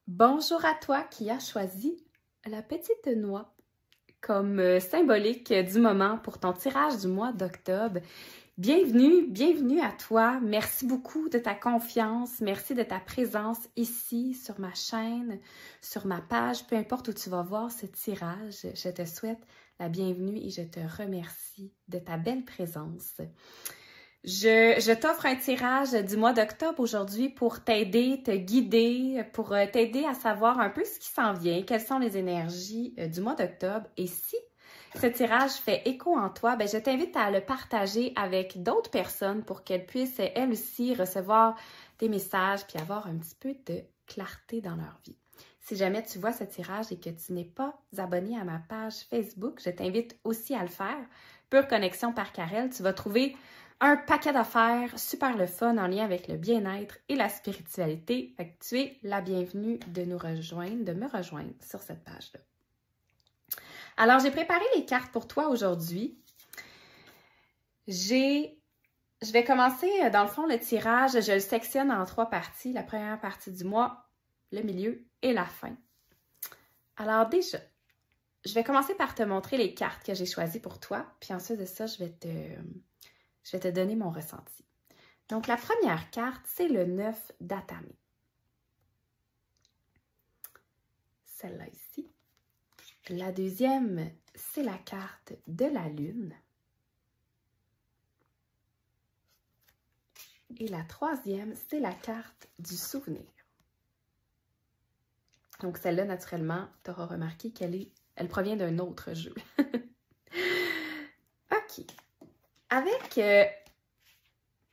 Bonjour à toi qui as choisi la petite noix comme symbolique du moment pour ton tirage du mois d'octobre. Bienvenue à toi. Merci beaucoup de ta confiance. Merci de ta présence ici sur ma chaîne, sur ma page, peu importe où tu vas voir ce tirage. Je te souhaite la bienvenue et je te remercie de ta belle présence. Je t'offre un tirage du mois d'octobre aujourd'hui pour t'aider, te guider, pour t'aider à savoir un peu ce qui s'en vient, quelles sont les énergies du mois d'octobre. Et si ce tirage fait écho en toi, je t'invite à le partager avec d'autres personnes pour qu'elles puissent, elles aussi, recevoir des messages puis avoir un petit peu de clarté dans leur vie. Si jamais tu vois ce tirage et que tu n'es pas abonné à ma page Facebook, je t'invite aussi à le faire. Pure Connexion par Karel, tu vas trouver un paquet d'affaires super le fun en lien avec le bien-être et la spiritualité. Fait que tu es la bienvenue de nous rejoindre, de me rejoindre sur cette page-là. Alors, j'ai préparé les cartes pour toi aujourd'hui. Je vais commencer, dans le fond, le tirage. Je le sectionne en 3 parties. La première partie du mois, le milieu et la fin. Alors déjà, je vais commencer par te montrer les cartes que j'ai choisies pour toi. Puis ensuite de ça, je vais te donner mon ressenti. Donc, la première carte, c'est le 9 d'Atamé. Celle-là ici. La deuxième, c'est la carte de la Lune. Et la troisième, c'est la carte du souvenir. Donc, celle-là, naturellement, tu auras remarqué elle provient d'un autre jeu. OK. Avec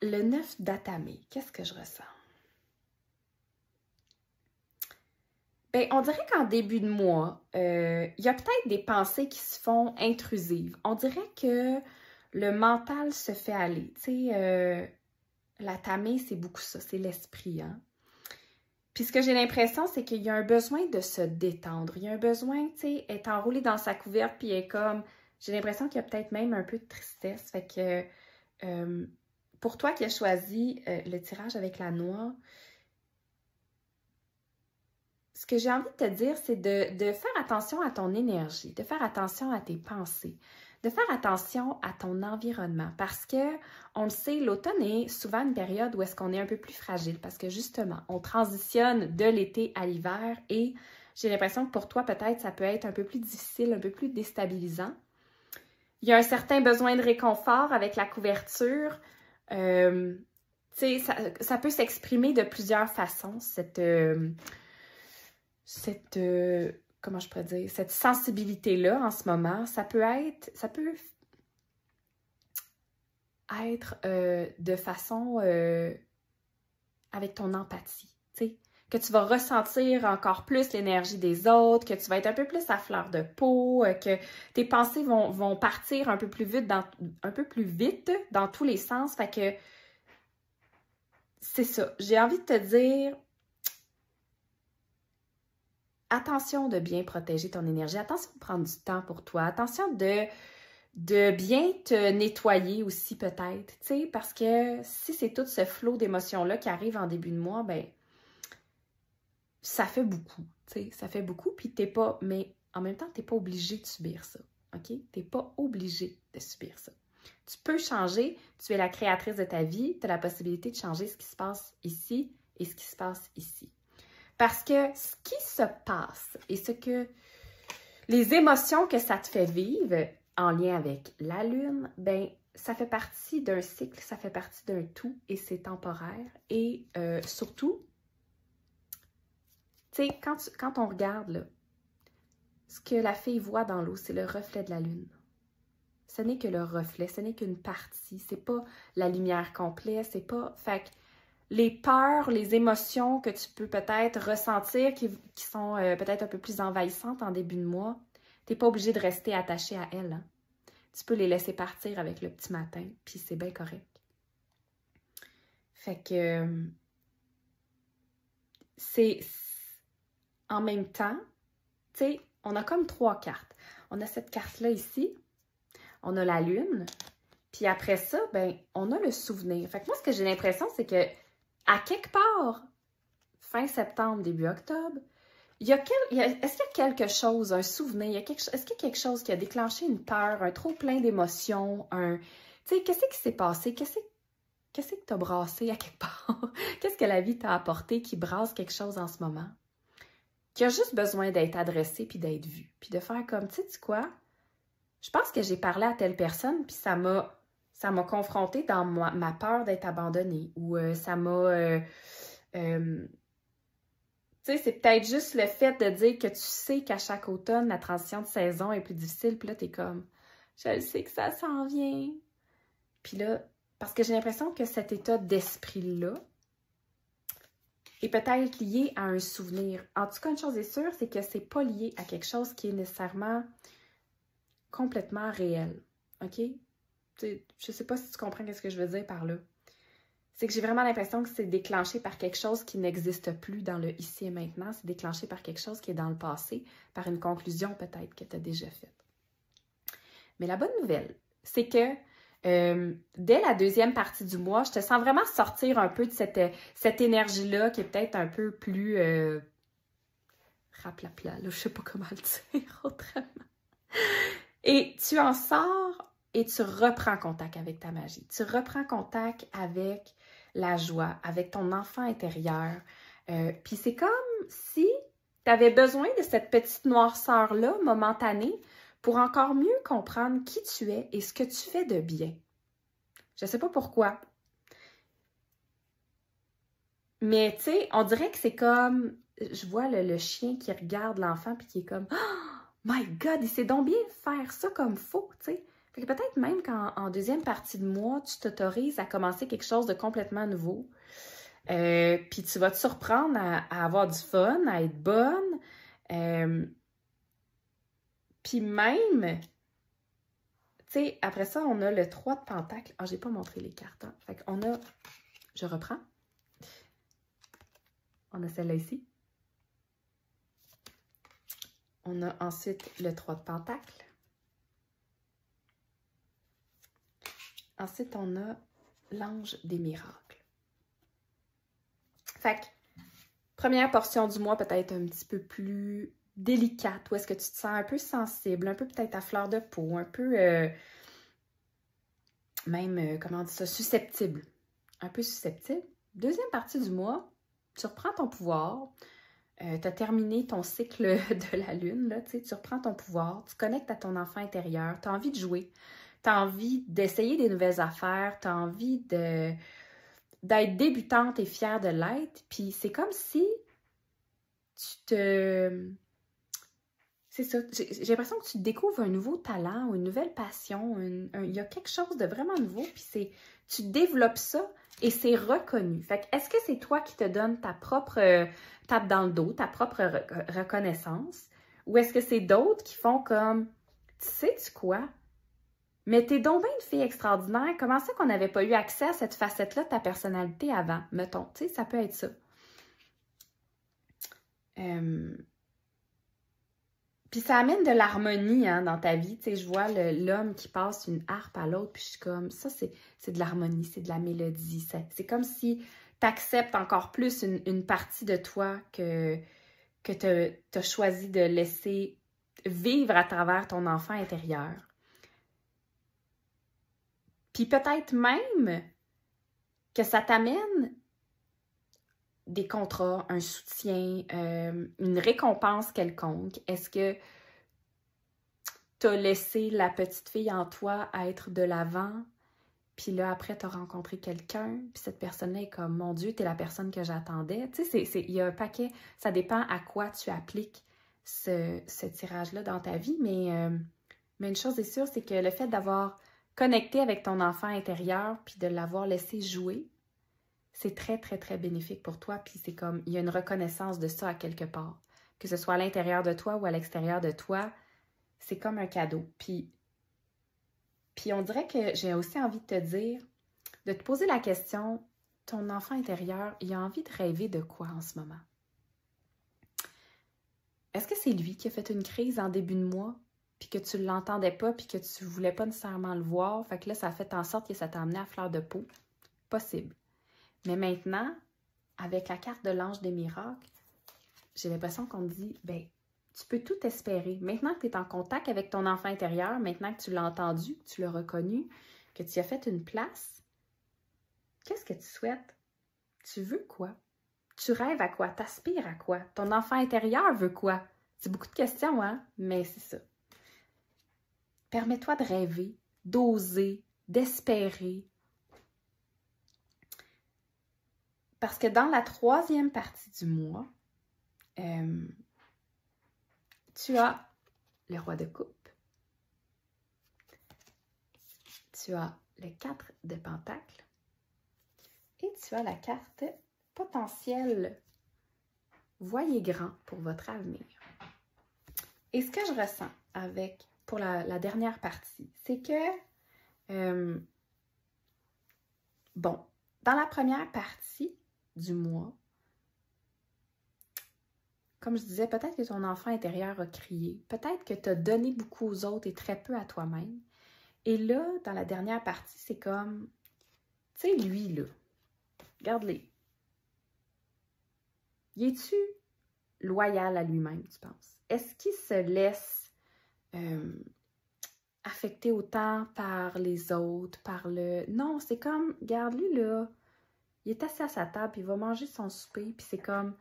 le 9 d'Atamé, qu'est-ce que je ressens? On dirait qu'en début de mois, il y a peut-être des pensées qui se font intrusives. On dirait que le mental se fait aller. Tu sais, l'Atamé, c'est beaucoup ça, c'est l'esprit, hein? Puis ce que j'ai l'impression, c'est qu'il y a un besoin de se détendre. Il y a un besoin, tu sais, être enroulé dans sa couverte, puis est comme... J'ai l'impression qu'il y a peut-être même un peu de tristesse. Fait que pour toi qui as choisi le tirage avec la noix, ce que j'ai envie de te dire, c'est de faire attention à ton énergie, de faire attention à tes pensées, de faire attention à ton environnement. Parce que, on le sait, l'automne est souvent une période où est-ce qu'on est un peu plus fragile. Parce que justement, on transitionne de l'été à l'hiver et j'ai l'impression que pour toi, peut-être, ça peut être un peu plus difficile, un peu plus déstabilisant. Il y a un certain besoin de réconfort avec la couverture. Tu sais, ça peut s'exprimer de plusieurs façons, comment je pourrais dire, cette sensibilité-là en ce moment. Ça peut être de façon avec ton empathie, tu sais, que tu vas ressentir encore plus l'énergie des autres, que tu vas être un peu plus à fleur de peau, que tes pensées vont partir un peu plus vite dans tous les sens. Fait que c'est ça. J'ai envie de te dire, attention de bien protéger ton énergie, attention de prendre du temps pour toi, attention de bien te nettoyer aussi peut-être, tu sais, parce que si c'est tout ce flot d'émotions-là qui arrive en début de mois, ça fait beaucoup, tu sais, ça fait beaucoup, puis mais en même temps, t'es pas obligé de subir ça, OK? T'es pas obligé de subir ça. Tu peux changer, tu es la créatrice de ta vie, tu as la possibilité de changer ce qui se passe ici et ce qui se passe ici. Parce que ce qui se passe et les émotions que ça te fait vivre en lien avec la Lune, ça fait partie d'un cycle, ça fait partie d'un tout et c'est temporaire. Et surtout, tu sais, quand on regarde, là, ce que la fille voit dans l'eau, c'est le reflet de la Lune. Ce n'est que le reflet, ce n'est qu'une partie, c'est pas la lumière complète, c'est pas... Fait que les peurs, les émotions que tu peux peut-être ressentir qui sont peut-être un peu plus envahissantes en début de mois, tu n'es pas obligé de rester attaché à elles. Hein? Tu peux les laisser partir avec le petit matin, puis c'est bien correct. Fait que c'est en même temps, tu sais, on a comme 3 cartes. On a cette carte-là ici, on a la Lune, puis après ça, on a le souvenir. Fait que moi, ce que j'ai l'impression, c'est que à quelque part, fin septembre, début octobre, est-ce qu'il y a quelque chose, un souvenir, est-ce qu'il y a quelque chose qui a déclenché une peur, un trop plein d'émotions, tu sais, qu'est-ce qui s'est passé? Qu'est-ce que t'as brassé à quelque part? Qu'est-ce que la vie t'a apporté qui brasse quelque chose en ce moment? Qui a juste besoin d'être adressé puis d'être vu. Puis de faire comme, tu sais quoi? Je pense que j'ai parlé à telle personne puis ça m'a confrontée dans ma peur d'être abandonnée. Ou ça m'a... tu sais, c'est peut-être juste le fait de dire que tu sais qu'à chaque automne, la transition de saison est plus difficile. Puis là, t'es comme, je le sais que ça s'en vient. Puis là, parce que j'ai l'impression que cet état d'esprit-là est peut-être lié à un souvenir. En tout cas, une chose est sûre, c'est que c'est pas lié à quelque chose qui est nécessairement complètement réel. OK? Je sais pas si tu comprends ce que je veux dire par là. C'est que j'ai vraiment l'impression que c'est déclenché par quelque chose qui n'existe plus dans le ici et maintenant. C'est déclenché par quelque chose qui est dans le passé, par une conclusion peut-être que tu as déjà faite. Mais la bonne nouvelle, c'est que dès la deuxième partie du mois, je te sens vraiment sortir un peu de cette énergie-là qui est peut-être un peu plus raplapla, là, je sais pas comment le dire autrement. Et tu en sors et tu reprends contact avec ta magie. Tu reprends contact avec la joie, avec ton enfant intérieur. Puis c'est comme si tu avais besoin de cette petite noirceur-là momentanée pour encore mieux comprendre qui tu es et ce que tu fais de bien. Je ne sais pas pourquoi. Mais tu sais, on dirait que c'est comme, je vois le chien qui regarde l'enfant puis qui est comme, oh my God, il sait donc bien faire ça comme faut, tu sais. Fait que peut-être même qu'en deuxième partie de mois, tu t'autorises à commencer quelque chose de complètement nouveau. Puis tu vas te surprendre à avoir du fun, à être bonne. Puis même, tu sais, après ça, on a le 3 de Pentacle. Ah, j'ai pas montré les cartes. Hein. Fait qu'on a, je reprends. On a celle-là ici. On a ensuite le 3 de Pentacle. Ensuite, on a l'ange des miracles. Fait que, première portion du mois peut-être un petit peu plus délicate, où est-ce que tu te sens un peu sensible, un peu peut-être à fleur de peau, un peu même, comment on dit ça, susceptible. Un peu susceptible. Deuxième partie du mois, tu reprends ton pouvoir. Tu as terminé ton cycle de la lune, là, tu reprends ton pouvoir, tu connectes à ton enfant intérieur, tu as envie de jouer, tu as envie d'essayer des nouvelles affaires, tu as envie d'être débutante et fière de l'être, puis c'est comme si c'est ça, j'ai l'impression que tu découvres un nouveau talent ou une nouvelle passion, il y a quelque chose de vraiment nouveau, puis tu développes ça et c'est reconnu. Fait que est-ce que c'est toi qui te donnes ta propre tape dans le dos, ta propre reconnaissance, ou est-ce que c'est d'autres qui font comme, tu sais-tu quoi? Mais t'es donc bien une fille extraordinaire, comment ça qu'on n'avait pas eu accès à cette facette-là de ta personnalité avant, mettons, tu sais, ça peut être ça. Puis ça amène de l'harmonie hein, dans ta vie. Tu sais, je vois l'homme qui passe une harpe à l'autre, puis je suis comme, ça, c'est de l'harmonie, c'est de la mélodie. C'est comme si tu acceptes encore plus une partie de toi que tu as choisi de laisser vivre à travers ton enfant intérieur. Puis peut-être même que ça t'amène des contrats, un soutien, une récompense quelconque. Est-ce que tu as laissé la petite fille en toi être de l'avant, puis là, après, tu as rencontré quelqu'un, puis cette personne-là est comme, mon Dieu, t'es la personne que j'attendais. Tu sais, il y a un paquet, ça dépend à quoi tu appliques ce tirage-là dans ta vie, mais une chose est sûre, c'est que le fait d'avoir connecté avec ton enfant intérieur, puis de l'avoir laissé jouer, c'est très, très, très bénéfique pour toi, puis c'est comme, il y a une reconnaissance de ça à quelque part. Que ce soit à l'intérieur de toi ou à l'extérieur de toi, c'est comme un cadeau. Puis on dirait que j'ai aussi envie de te dire, de te poser la question, ton enfant intérieur, il a envie de rêver de quoi en ce moment? Est-ce que c'est lui qui a fait une crise en début de mois, puis que tu ne l'entendais pas, puis que tu ne voulais pas nécessairement le voir, fait que là, ça a fait en sorte que ça t'a amené à fleur de peau? Possible. Mais maintenant, avec la carte de l'ange des miracles, j'ai l'impression qu'on te dit, ben, tu peux tout espérer. Maintenant que tu es en contact avec ton enfant intérieur, maintenant que tu l'as entendu, que tu l'as reconnu, que tu y as fait une place, qu'est-ce que tu souhaites? Tu veux quoi? Tu rêves à quoi? T'aspires à quoi? Ton enfant intérieur veut quoi? C'est beaucoup de questions, hein? Mais c'est ça. Permets-toi de rêver, d'oser, d'espérer. Parce que dans la 3e partie du mois, tu as le roi de coupe, tu as le 4 de pentacles et tu as la carte potentielle. Voyez grand pour votre avenir. Et ce que je ressens pour la dernière partie, c'est que, bon, dans la première partie du mois, comme je disais, peut-être que ton enfant intérieur a crié, peut-être que tu as donné beaucoup aux autres et très peu à toi-même. Et là, dans la dernière partie, c'est comme, tu sais, lui, là, regarde-les. Y es-tu loyal à lui-même, tu penses? Est-ce qu'il se laisse affecter autant par les autres, par le... Non, c'est comme, regarde-lui, là, il est assis à sa table, puis il va manger son souper, puis c'est comme...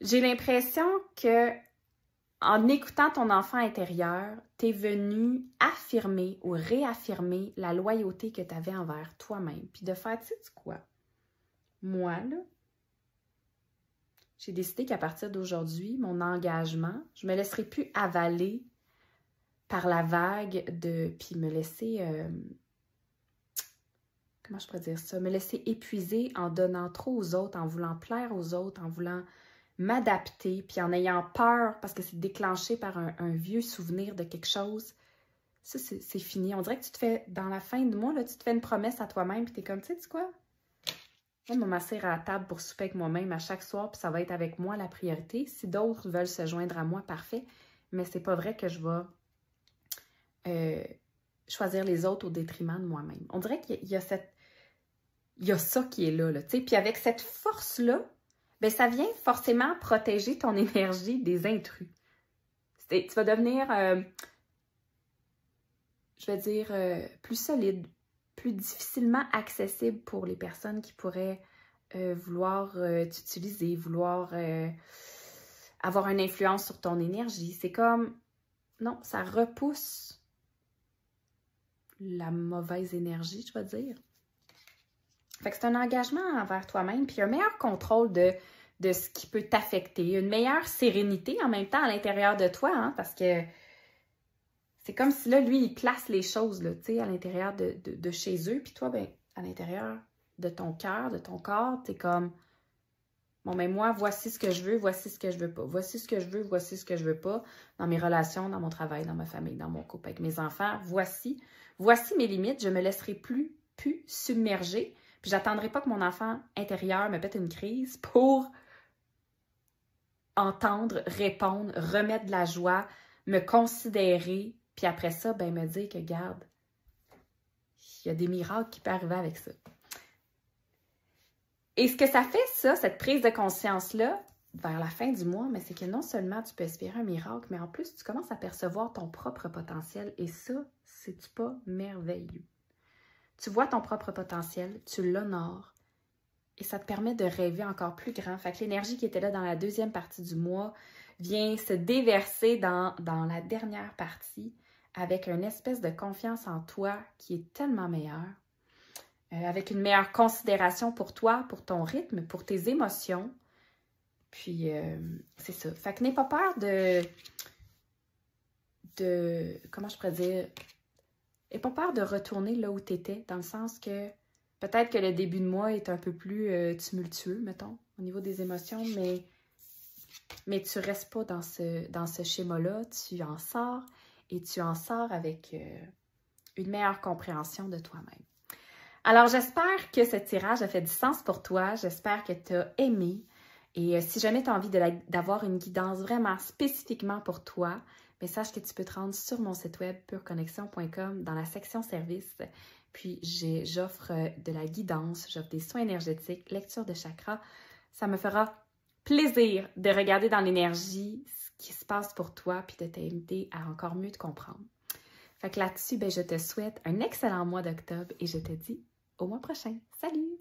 J'ai l'impression que en écoutant ton enfant intérieur, tu es venu affirmer ou réaffirmer la loyauté que tu avais envers toi-même. Puis de faire, tu sais quoi? Moi, là, j'ai décidé qu'à partir d'aujourd'hui, mon engagement, je ne me laisserai plus avaler par la vague puis me laisser... comment je pourrais dire ça? Me laisser épuiser en donnant trop aux autres, en voulant plaire aux autres, en voulant m'adapter, puis en ayant peur parce que c'est déclenché par un vieux souvenir de quelque chose. Ça, c'est fini. On dirait que tu te fais, dans la fin du mois, là, tu te fais une promesse à toi-même, puis tu es comme, tu sais quoi? Moi, je vais m'asseoir à la table pour souper avec moi-même à chaque soir, puis ça va être avec moi la priorité. Si d'autres veulent se joindre à moi, parfait. Mais c'est pas vrai que je vais choisir les autres au détriment de moi-même. On dirait qu'il y a ça qui est là, tu sais. Puis avec cette force-là, ben ça vient forcément protéger ton énergie des intrus. Tu vas devenir, je vais dire, plus solide, plus difficilement accessible pour les personnes qui pourraient vouloir t'utiliser, vouloir avoir une influence sur ton énergie. C'est comme, non, ça repousse la mauvaise énergie, je vais dire. Fait que c'est un engagement envers toi-même, puis un meilleur contrôle de ce qui peut t'affecter, une meilleure sérénité en même temps à l'intérieur de toi, hein, parce que c'est comme si là, lui, il place les choses là, à l'intérieur de chez eux, puis toi, ben, à l'intérieur de ton cœur, de ton corps, t'es comme, bon, ben moi, voici ce que je veux, voici ce que je veux pas, voici ce que je veux, voici ce que je veux pas, dans mes relations, dans mon travail, dans ma famille, dans mon couple, avec mes enfants, voici mes limites, je me laisserai plus submerger. Puis j'attendrai pas que mon enfant intérieur me pète une crise pour entendre, répondre, remettre de la joie, me considérer, puis après ça, ben me dire que, garde, il y a des miracles qui peuvent arriver avec ça. Et ce que ça fait, ça, cette prise de conscience-là, vers la fin du mois, mais c'est que non seulement tu peux espérer un miracle, mais en plus, tu commences à percevoir ton propre potentiel. Et ça, c'est-tu pas merveilleux? Tu vois ton propre potentiel, tu l'honores et ça te permet de rêver encore plus grand. Fait que l'énergie qui était là dans la 2e partie du mois vient se déverser dans la dernière partie avec une espèce de confiance en toi qui est tellement meilleure, avec une meilleure considération pour toi, pour ton rythme, pour tes émotions. Puis, c'est ça. Fait que n'aie pas peur comment je pourrais dire... N'aie pas peur de retourner là où tu étais, dans le sens que peut-être que le début de mois est un peu plus tumultueux, mettons, au niveau des émotions, mais tu restes pas dans ce schéma-là, tu en sors et tu en sors avec une meilleure compréhension de toi-même. Alors, j'espère que ce tirage a fait du sens pour toi, j'espère que tu as aimé et si jamais tu as envie d'avoir une guidance vraiment spécifiquement pour toi, mais sache que tu peux te rendre sur mon site web pureconnexion.com dans la section services. Puis j'offre de la guidance, j'offre des soins énergétiques, lecture de chakras. Ça me fera plaisir de regarder dans l'énergie ce qui se passe pour toi puis de t'aider à encore mieux te comprendre. Fait que là-dessus, je te souhaite un excellent mois d'octobre et je te dis au mois prochain. Salut!